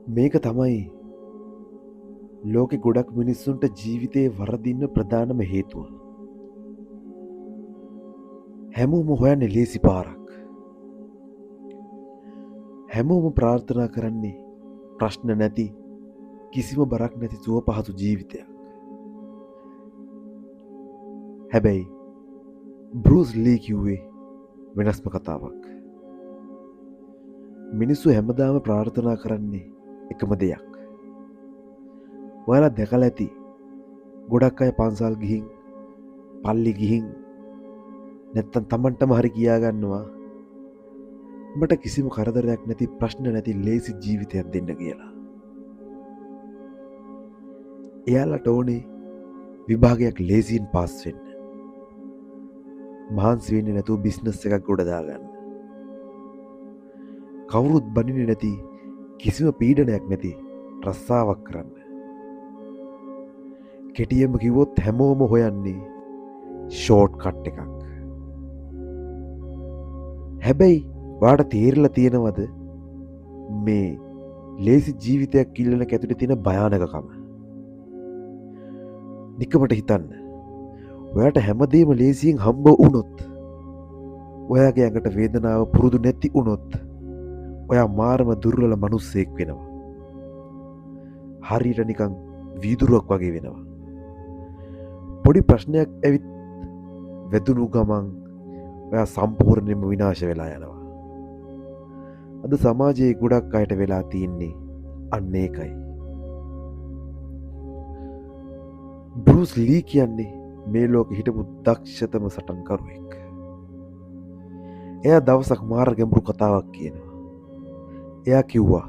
මේක තමයි ලෝකෙ ගොඩක් මිනිස්සුන්ට ජීවිතයේ වරදින්න ප්‍රධානම හේතුව. හැමෝම හොයන්නේ ලේසි පාරක්. හැමෝම ප්‍රාර්ථනා කරන්නේ ප්‍රශ්න නැති කිසිම බරක් නැති සුව පහසු ජීවිතයක්. හැබැයි බෲස් ලී කිව්වේ වෙනස්ම කතාවක්. මිනිස්සු හැමදාම ප්‍රාර්ථනා කරන්නේ එකම දෙයක්. ඔයාලා දැකලා ඇති ගොඩක් අය පන්සල් ගිහින් පල්ලි ගිහින් නැත්තම් තමන්ටම හරි කියා ගන්නවා මට කිසිම කරදරයක් නැති ප්‍රශ්න නැති ලේසි ජීවිතයක් දෙන්න කියලා. එයාලට ඕනේ විභාගයක් ලේසියෙන් පාස් වෙන්න. මහන්සි වෙන්නේ නැතුව බිස්නස් එකක් ගොඩ දාගන්න. කවුරුත් බනින්නේ නැති කිසිම පීඩනයක් නැති රස්සාවක් කරන්න. කෙටියෙන්ම කිව්වොත් හැමෝම හොයන්නේ ෂෝට් කට් එකක්. හැබැයි ඔයාට තේරෙලා තියෙනවද මේ ලේසි ජීවිතයක් ඉල්ලන ඇතුලේ තියෙන භයානකකම? නිකමට හිතන්න. ඔයාට හැමදේම ලේසියෙන් හම්බ වුණොත්, ඔයාගේ ඇඟට වේදනාව පුරුදු නැති වුණොත්, ඔයා මාරම දුර්වල මිනිස්සෙක් වෙනවා. හරියට නිකන් වීදුරුවක් වගේ වෙනවා. පොඩි ප්‍රශ්නයක් ඇවිත් වැදුණු ගමන් ඔයා සම්පූර්ණයෙන්ම විනාශ වෙලා යනවා. අද සමාජයේ ගොඩක් අයට වෙලා තියෙන්නේ අන්න ඒකයි. බෲස් ලී කියන්නේ මේ ලෝකෙ හිටපු දක්ෂතම සටන්කරුවෙක්. එයා දවසක් මාර ගැඹුරු කතාවක් කියනවා. එයා කිව්වා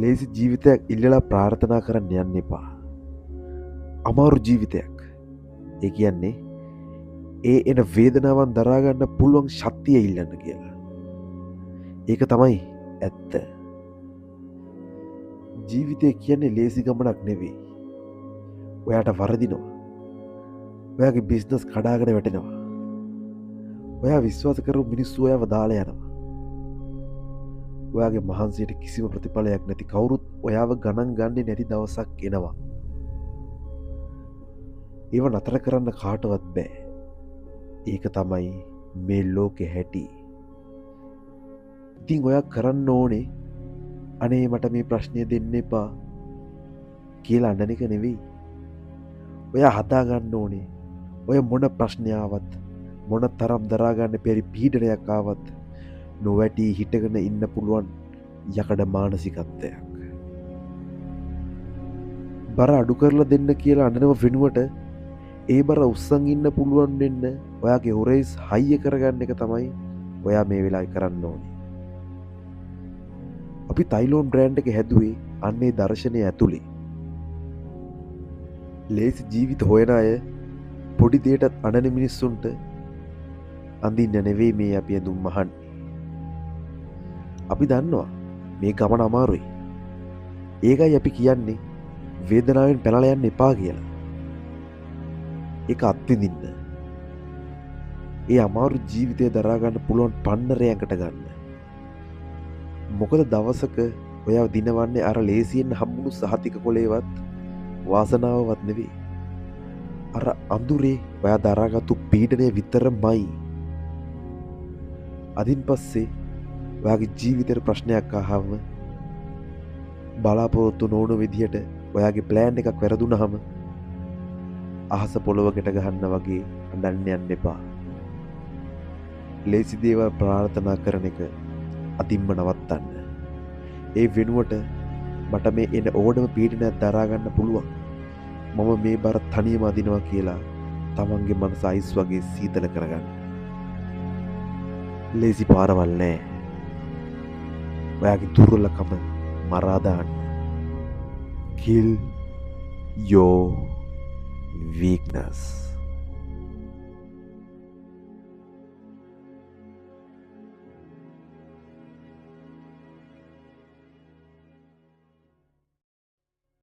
ලේසි ජීවිතයක් ඉල්ලලා ප්‍රාර්ථනා කරන්න යන්න එපා. අමාරු ජීවිතයක්. ඒ කියන්නේ ඒ එන වේදනාවන් දරාගන්න පුළුවන් ශක්තිය ඉල්ලන්න කියලා. ඒක තමයි ඇත්ත. ජීවිතය කියන්නේ ලේසි ගමනක් නෙවෙයි. ඔයාට වරදිනවා. ඔයාගේ බිස්නස් කඩාගෙන වැටෙනවා. ඔයා විශ්වාස කරපු මිනිස්සු ඔයාව දාලා යනවා. ඔයාගේ මහන්සියට කිසිම ප්‍රතිඵලයක් නැති කවුරුත් ඔයාව ගණන් ගන්නේ නැති දවසක් එනවා. ඒව නතර කරන්න කාටවත් බෑ. ඒක තමයි මේ ලෝකෙ හැටි. ඉතින් ඔයා කරන්න ඕනේ අනේ මට මේ ප්‍රශ්නය දෙන්න එපා කියලා අඬන එක නෙවෙයි. ඔයා හදාගන්න ඕනේ ඔය මොන ප්‍රශ්නයාවත් මොන තරම් දරාගන්න බැරි පීඩනයක් ආවත් නොවැටී හිටගෙන ඉන්න පුළුවන් යකඩ මානසිකත්වයක්. බර අඩු කරලා දෙන්න කියලා අඬනව වෙනුවට ඒ බර උස්සන් ඉන්න පුළුවන් වෙන්න ඔයාගේ හොරේස් හයිය කරගන්න එක තමයි ඔයා මේ වෙලාවේ කරන්න ඕනේ. අපි තයිලෝන් බ්‍රෑන්ඩ් එක හැදුවේ අන්නේ දර්ශනය ඇතුලේ. ලේසි ජීවිත හොයන අය පොඩි දෙයටත් අඬන මිනිස්සුන්ට අඳින්න නෙවෙයි මේ අපි ඇඳුම් මහන්නේ. අපි දන්නවා මේ ගමන අමාරුයි. ඒකයි අපි කියන්නේ වේදනාවෙන් පැනලා යන්න එපා කියලා. ඒක අත්විඳින්න. ඒ අමාරු ජීවිතය දරා ගන්න පුළුවන් පන්නරයකට ගන්න. මොකද දවසක ඔයා දිනවන්නේ අර ලේසියෙන් හම්බුණු සහතික කොලේවත් වාසනාවවත් නෙවෙයි. අර අඳුරේ ඔයා දරාගත්තු පීඩනය විතරමයි. අදින් පස්සේ ඔයාගේ ජීවිතේට ප්‍රශ්නයක් ආවම බලාපොරොත්තු නොවුන විදිහට ඔයාගේ ප්ලෑන් එකක් වැරදුනහම අහස පොළොව ගැට ගහන්න වගේ අඬන්න යන්න එපා. ලේසි දේවල් ප්‍රාර්ථනා කරන එක අදින්ම නවත්තන්න. ඒ වෙනුවට මට මේ එන ඕනම පීඩනයක් දරා ගන්න පුළුවන්. මම මේ බර තනියම අදිනවා කියලා තමන්ගේ මනස අයිස් වගේ සීතල කරගන්න. ලේසි පාරවල් නෑ. ඔයාගේ දුර්වලකම මරා දාන්න. Kill your weakness.